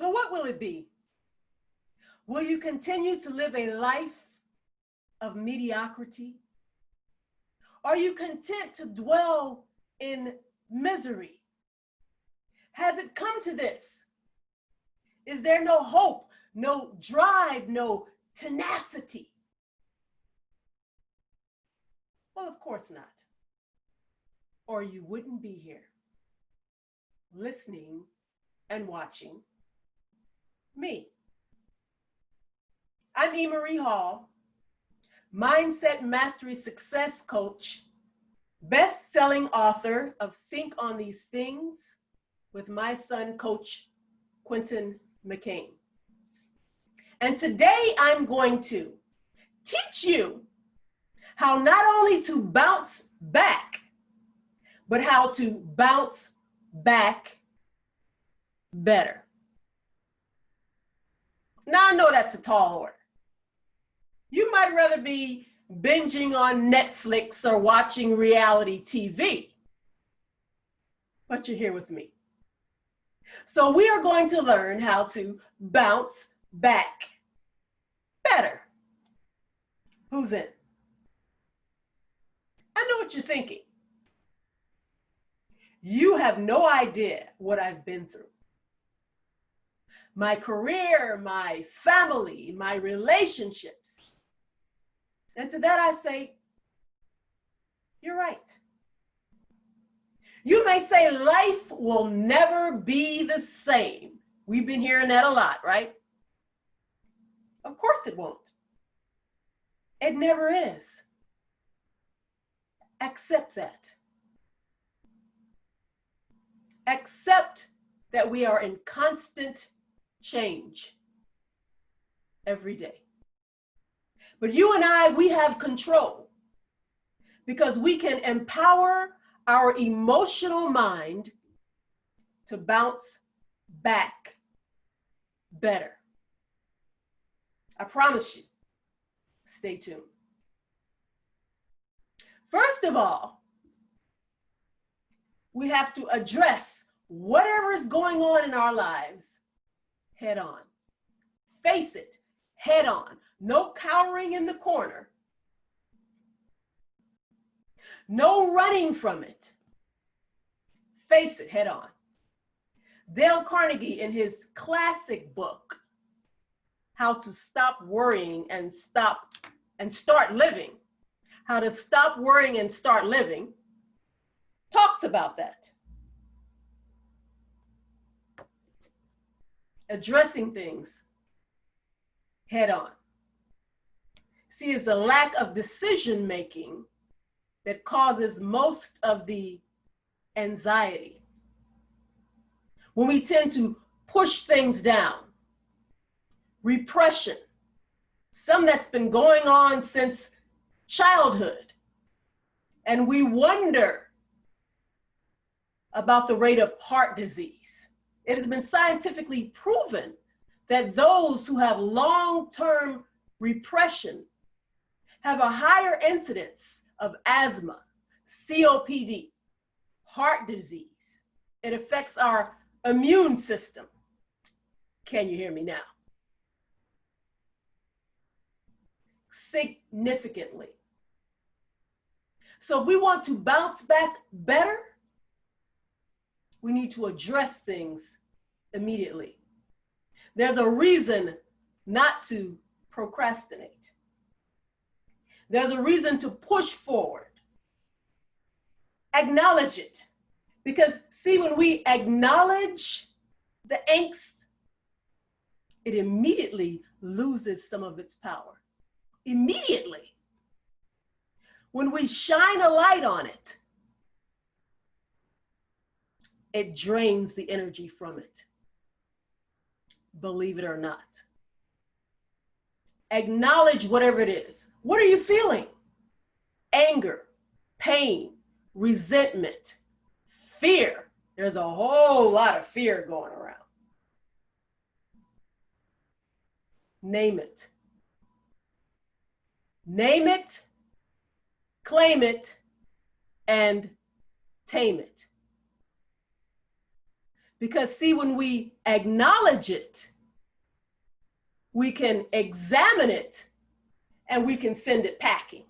So what will it be? Will you continue to live a life of mediocrity? Are you content to dwell in misery? Has it come to this? Is there no hope, no drive, no tenacity? Well, of course not. Or you wouldn't be here listening and watching me. I'm E. Marie Hall, Mindset Mastery Success Coach, best-selling author of Think on These Things with my son, Coach Quentin McCain. And today I'm going to teach you how not only to bounce back, but how to bounce back better. Now I know that's a tall order. You might rather be binging on Netflix or watching reality TV, but you're here with me. So we are going to learn how to bounce back better. Who's in? I know what you're thinking. You have no idea what I've been through. My career, my family, my relationships. And to that I say, you're right. You may say life will never be the same. We've been hearing that a lot, right? Of course it won't. It never is. Accept that. Accept that we are in constant change every day. But you and I, we have control because we can empower our emotional mind to bounce back better. I promise you. Stay tuned. First of all, we have to address whatever is going on in our lives head on. Face it head on. No cowering in the corner. No running from it. Face it head on. Dale Carnegie, in his classic book, How to Stop Worrying and Start Living, How to Stop Worrying and Start Living, talks about that. Addressing things head on. See, it's the lack of decision making that causes most of the anxiety. When we tend to push things down, repression, some that's been going on since childhood, and we wonder about the rate of heart disease. It has been scientifically proven that those who have long-term repression have a higher incidence of asthma, COPD, heart disease. It affects our immune system. Can you hear me now? Significantly. So if we want to bounce back better, we need to address things immediately. There's a reason not to procrastinate. There's a reason to push forward. Acknowledge it. Because see, when we acknowledge the angst, it immediately loses some of its power. Immediately. When we shine a light on it, it drains the energy from it. Believe it or not. Acknowledge whatever it is. What are you feeling? Anger, pain, resentment, fear. There's a whole lot of fear going around. Name it. Name it, claim it, and tame it. Because see, when we acknowledge it, we can examine it and we can send it packing.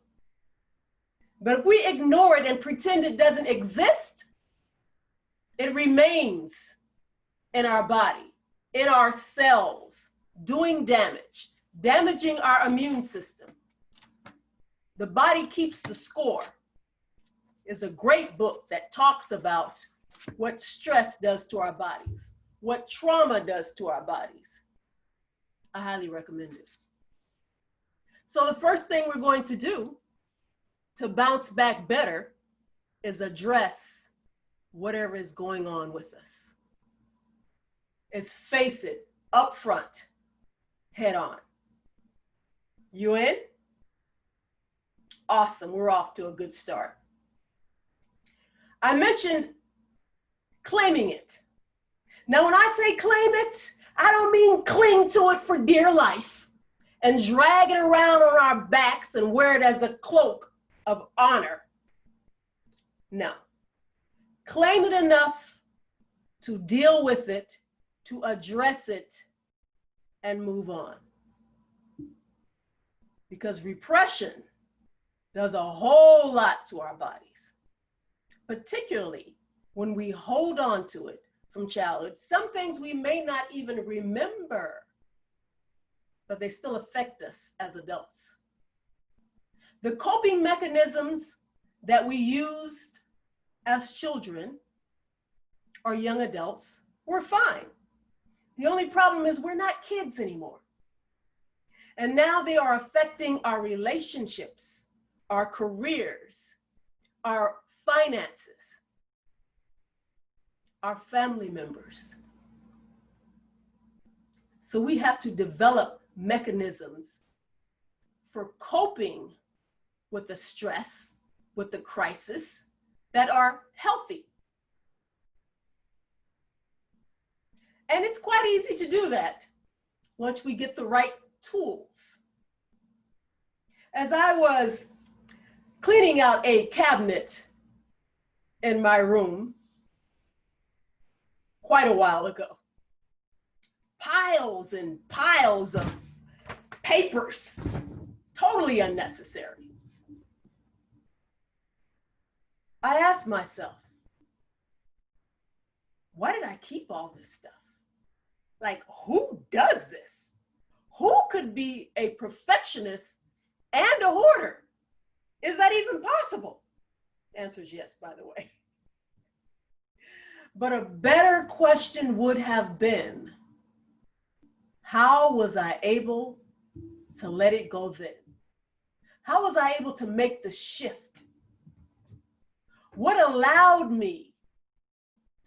But if we ignore it and pretend it doesn't exist, it remains in our body, in our cells, doing damage, damaging our immune system. The Body Keeps the Score is a great book that talks about what stress does to our bodies, what trauma does to our bodies. I highly recommend it. So the first thing we're going to do to bounce back better is address whatever is going on with us. Is face it up front, head on. You in? Awesome, we're off to a good start. I mentioned claiming it. Now, when I say claim it, I don't mean cling to it for dear life and drag it around on our backs and wear it as a cloak of honor. No. Claim it enough to deal with it, to address it, and move on. Because repression does a whole lot to our bodies, particularly when we hold on to it from childhood. Some things we may not even remember, but they still affect us as adults. The coping mechanisms that we used as children or young adults were fine. The only problem is we're not kids anymore. And now they are affecting our relationships, our careers, our finances, our family members. So we have to develop mechanisms for coping with the stress, with the crisis, that are healthy. And it's quite easy to do that once we get the right tools. As I was cleaning out a cabinet in my room quite a while ago, piles and piles of papers, totally unnecessary. I asked myself, why did I keep all this stuff? Like, who does this? Who could be a perfectionist and a hoarder? Is that even possible? The answer is yes, by the way. But a better question would have been, how was I able to let it go then? How was I able to make the shift? What allowed me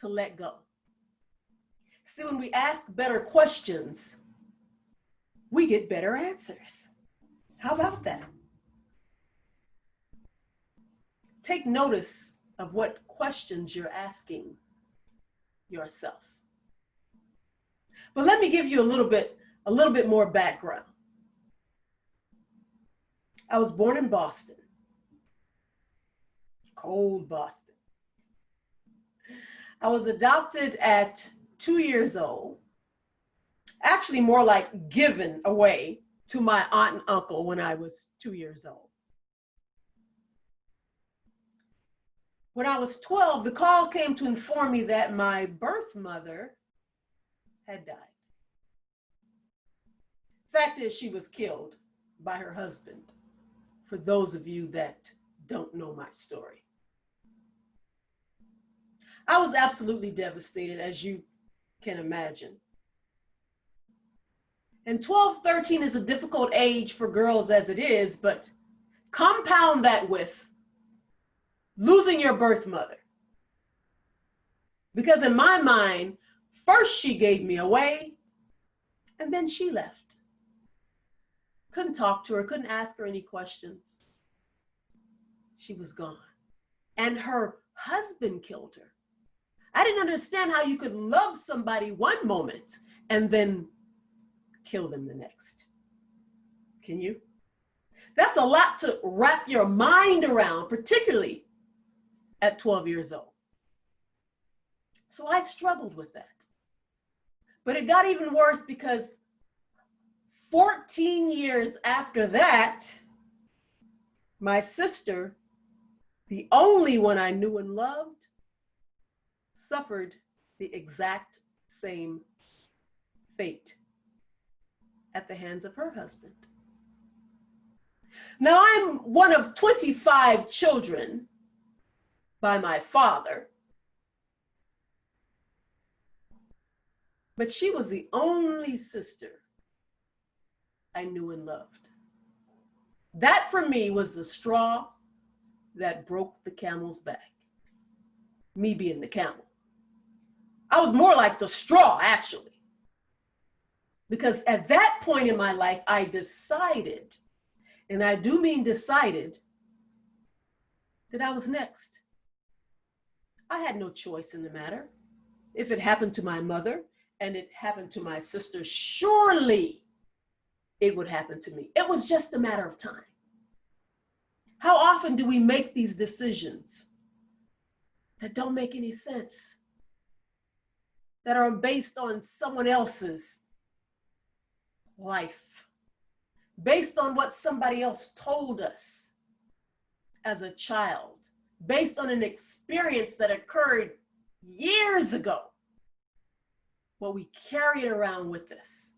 to let go? See, when we ask better questions, we get better answers. How about that? Take notice of what questions you're asking yourself. But let me give you a little bit more background. I was born in Boston. Cold Boston. I was adopted at 2 years old, actually more like given away to my aunt and uncle when I was 2 years old. When I was 12, the call came to inform me that my birth mother had died. Fact is, she was killed by her husband, for those of you that don't know my story. I was absolutely devastated, as you can imagine. And 12, 13 is a difficult age for girls as it is, but compound that with losing your birth mother. Because in my mind, first she gave me away, and then she left. Couldn't talk to her, couldn't ask her any questions. She was gone. And her husband killed her. I didn't understand how you could love somebody one moment and then kill them the next. Can you? That's a lot to wrap your mind around, particularly at 12 years old. So I struggled with that. But it got even worse because 14 years after that, my sister, the only one I knew and loved, suffered the exact same fate at the hands of her husband. Now, I'm one of 25 children by my father, but she was the only sister I knew and loved. That for me was the straw that broke the camel's back, me being the camel. I was more like the straw, actually, because at that point in my life, I decided, and I do mean decided, that I was next. I had no choice in the matter. If it happened to my mother and it happened to my sister, surely it would happen to me. It was just a matter of time. How often do we make these decisions that don't make any sense, that are based on someone else's life, based on what somebody else told us as a child, based on an experience that occurred years ago? Well, we carry it around with us.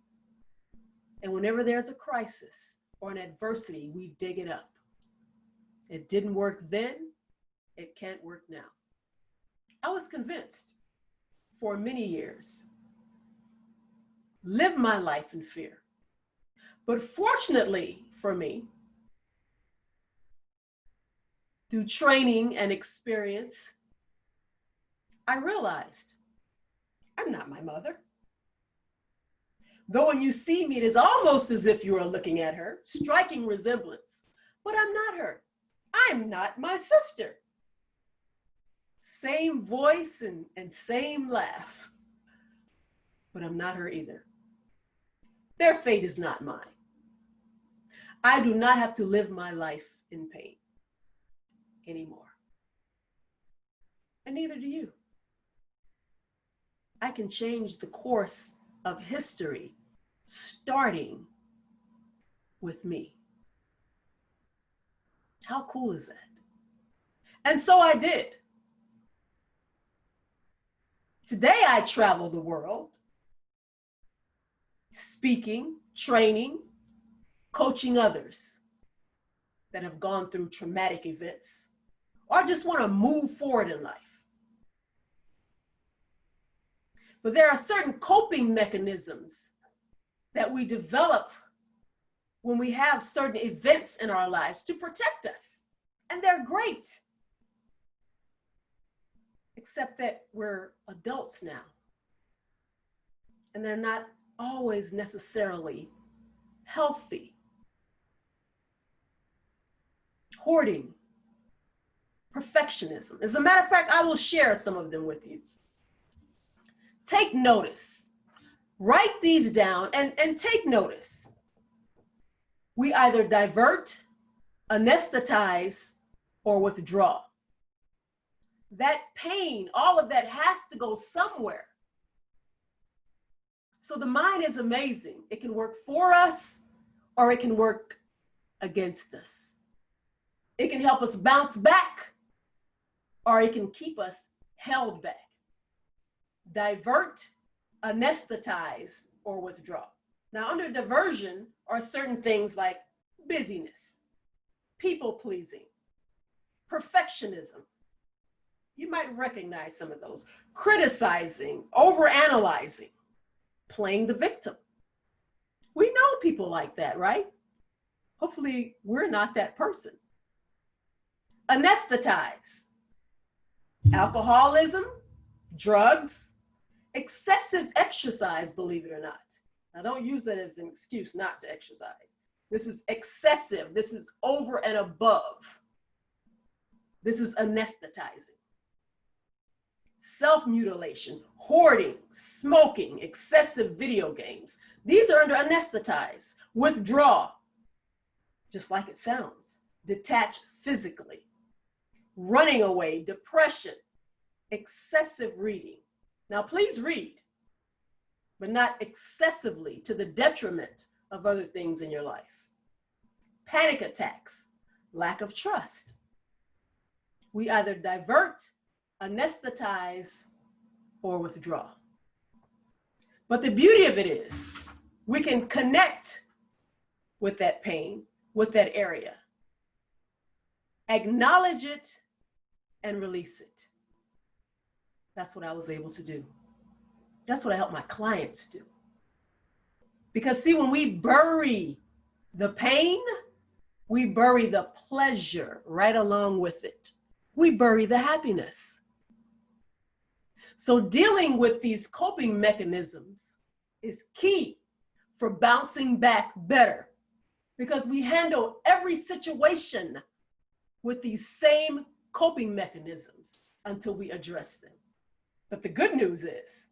And whenever there's a crisis or an adversity, we dig it up. It didn't work then, it can't work now. I was convinced for many years, live my life in fear. But fortunately for me, through training and experience, I realized I'm not my mother. Though when you see me, it is almost as if you are looking at her, striking resemblance, but I'm not her. I'm not my sister. Same voice and same laugh, but I'm not her either. Their fate is not mine. I do not have to live my life in pain anymore. And neither do you. I can change the course of history, starting with me. How cool is that? And so I did. Today I travel the world, speaking, training, coaching others that have gone through traumatic events or just want to move forward in life. But there are certain coping mechanisms that we develop when we have certain events in our lives to protect us. And they're great. Except that we're adults now. And they're not always necessarily healthy. Hoarding, perfectionism. As a matter of fact, I will share some of them with you. Take notice. Write these down and take notice. We either divert, anesthetize, or withdraw. That pain, all of that has to go somewhere. So the mind is amazing. It can work for us or it can work against us. It can help us bounce back or it can keep us held back. Divert, anesthetize, or withdraw. Now, under diversion are certain things like busyness, people pleasing, perfectionism. You might recognize some of those. Criticizing, overanalyzing, playing the victim. We know people like that, right? Hopefully, we're not that person. Anesthetize, alcoholism, drugs, excessive exercise, believe it or not. Now, don't use that as an excuse not to exercise. This is excessive. This is over and above. This is anesthetizing. Self-mutilation, hoarding, smoking, excessive video games. These are under anesthetize. Withdraw, just like it sounds. Detach physically. Running away, depression, excessive reading. Now, please read. but not excessively to the detriment of other things in your life. Panic attacks, lack of trust. We either divert, anesthetize, or withdraw. But the beauty of it is we can connect with that pain, with that area, acknowledge it, and release it. That's what I was able to do. That's what I help my clients do. Because see, when we bury the pain, we bury the pleasure right along with it. We bury the happiness. So dealing with these coping mechanisms is key for bouncing back better, because we handle every situation with these same coping mechanisms until we address them. But the good news is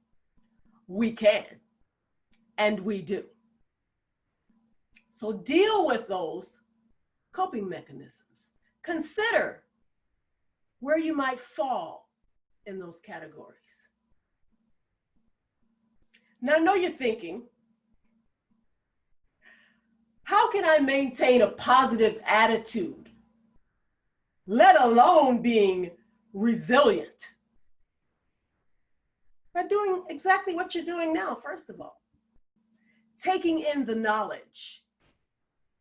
we can, and we do. So deal with those coping mechanisms. Consider where you might fall in those categories. Now, I know you're thinking, how can I maintain a positive attitude, let alone being resilient? By doing exactly what you're doing now, first of all. Taking in the knowledge,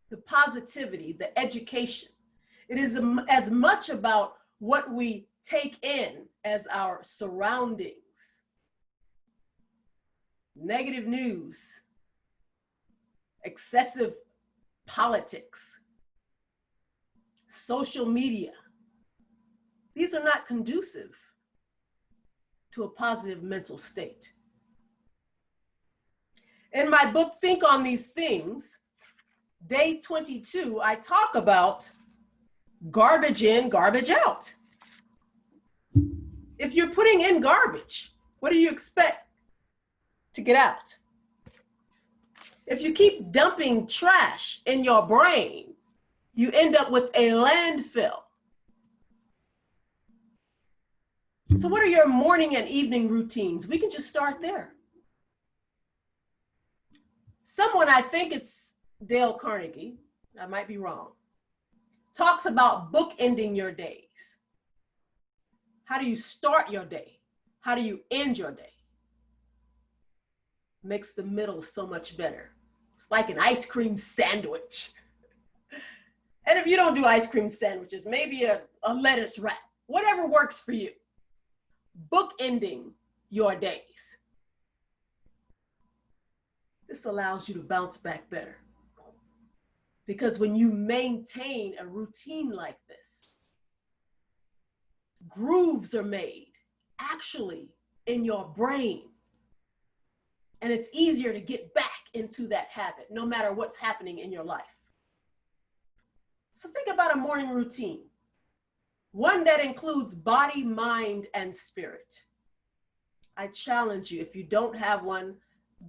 the positivity, the education. It is as much about what we take in as our surroundings. Negative news, excessive politics, social media. These are not conducive to a positive mental state. In my book, Think on These Things, day 22, I talk about garbage in, garbage out. If you're putting in garbage, what do you expect to get out? If you keep dumping trash in your brain, you end up with a landfill. So what are your morning and evening routines? We can just start there. Someone, I think it's Dale Carnegie, I might be wrong, talks about bookending your days. How do you start your day? How do you end your day? Makes the middle so much better. It's like an ice cream sandwich. And if you don't do ice cream sandwiches, maybe a lettuce wrap, whatever works for you. Bookending your days. This allows you to bounce back better. Because when you maintain a routine like this, grooves are made actually in your brain. And it's easier to get back into that habit, no matter what's happening in your life. So think about a morning routine, one that includes body, mind, and spirit. I challenge you, if you don't have one,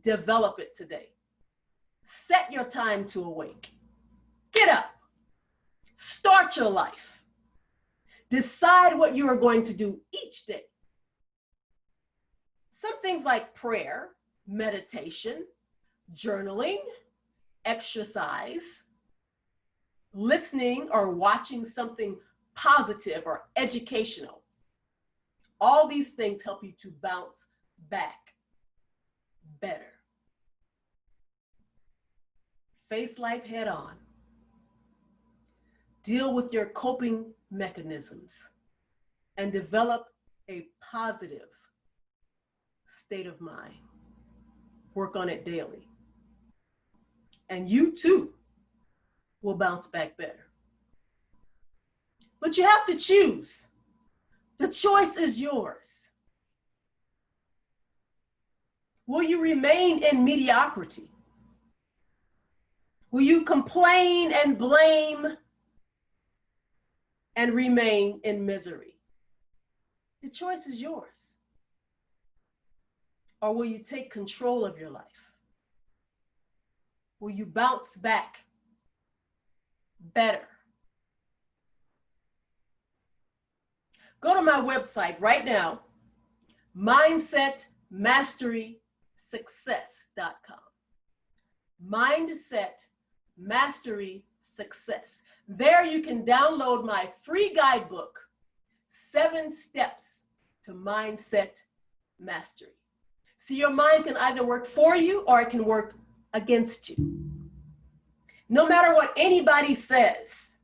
develop it today. Set your time to awake. Get up. Start your life. Decide what you are going to do each day. Some things like prayer, meditation, journaling, exercise, listening or watching something positive or educational. All these things help you to bounce back better. Face life head on. Deal with your coping mechanisms and develop a positive state of mind. Work on it daily. And you too will bounce back better. But you have to choose. The choice is yours. Will you remain in mediocrity? Will you complain and blame and remain in misery? The choice is yours. Or will you take control of your life? Will you bounce back better? Go to my website right now, Mindset Mastery mindsetmasterysuccess.com. Mindset Mastery Success. There you can download my free guidebook, 7 Steps to Mindset Mastery. See, your mind can either work for you or it can work against you. No matter what anybody says,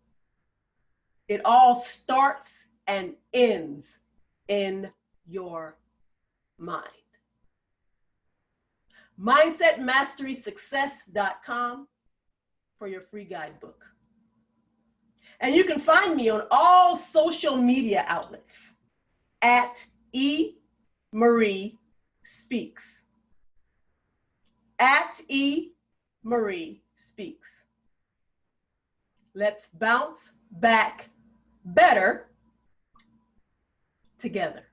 it all starts and ends in your mind. mindsetmasterysuccess.com for your free guidebook. And you can find me on all social media outlets at E. Marie Speaks. At E. Marie Speaks. Let's bounce back better together.